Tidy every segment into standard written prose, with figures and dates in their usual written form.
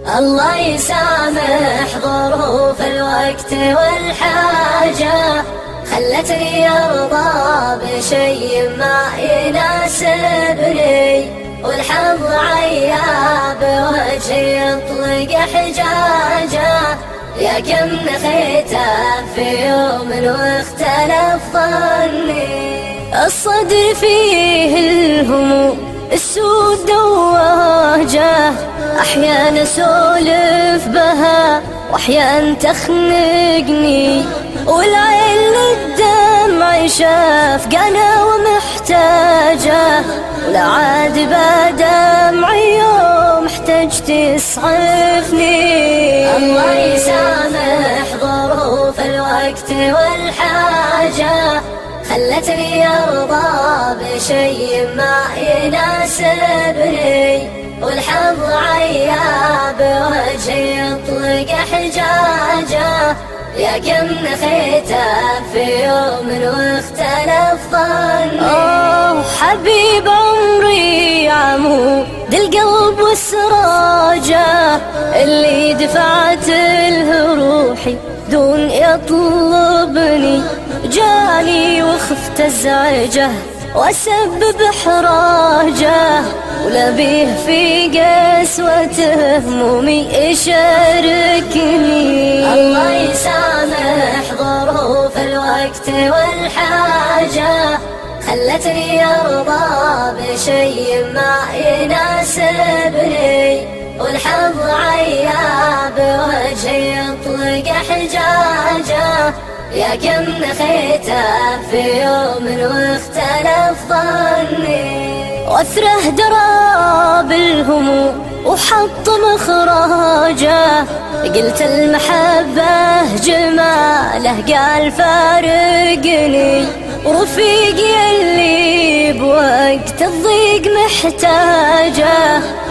الله يسامح ظروف الوقت والحاجة، خلتني أرضى بشيء ما يناسبني، والحظ عياب وجهي يطلق حجاجه، يا كم نخيته في يوم واختلف ظني. الصدر فيه الهموم السود وواجه، أحيان أسولف بها وأحيان تخنقني، والعين للدمع شافقانة ومحتاجة، ولا عاد بدمعي يوم احتجت تسعفني. الله يسامح ظروف الوقت والحاجة، خلتني أرضى بشيء ما يناسبني، والحظ عياب وجهي يطلق حجاجه، يا كم نخيته في يوم واختلف ظني. حبيب عمري عمود القلب والسراجه، اللي دفعت له روحي دون يطلبني، جاني وخفت ازعجه واسبب احراجه، ولا بيه في قسوة همومي يشاركني. الله يسامح ظروف الوقت والحاجة، خلتني أرضى بشيء ما يناسبني، والحظ عياب وجهي يطلق حجاجه، يا كم نخيته في يوم واختلف ظني. واثره درى بالهموم وحط مخراجه، قلت المحبة جماله قال فارقني، ورفيقي اللي بوقت الضيق محتاجه،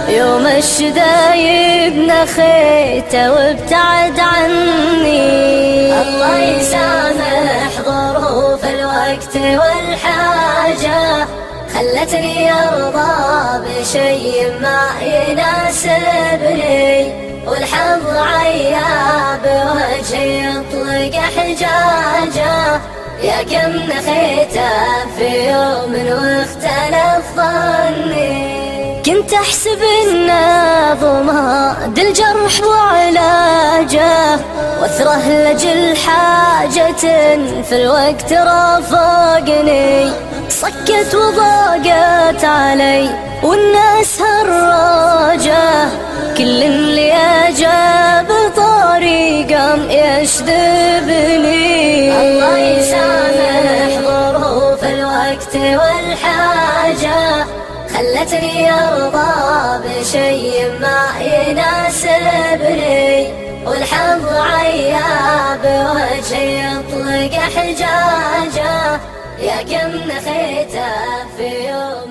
يوم الشدايب نخيته وابتعد عني. الله يسامح ظروف الوقت والحاجة، خلتني أرضى بشيء ما يناسبني، والحظ عياب وجهي يطلق حجاجه، يا كم نخيته في يوم واختلف ظني. كنت أحسب إنه ضماد الجرح وعلاجه، واثره لجل حاجة في الوقت رافقني، صكت وضاقت علي والناس هراجه، كل اللي أجاب طريقهم يشذبني. الله يسامح ظروف الوقت والحاجة، خلتني أرضى بشيء ما يناسبني، والحظ عياب وجهي يطلق حجاجه، يا كم نخيته في يوم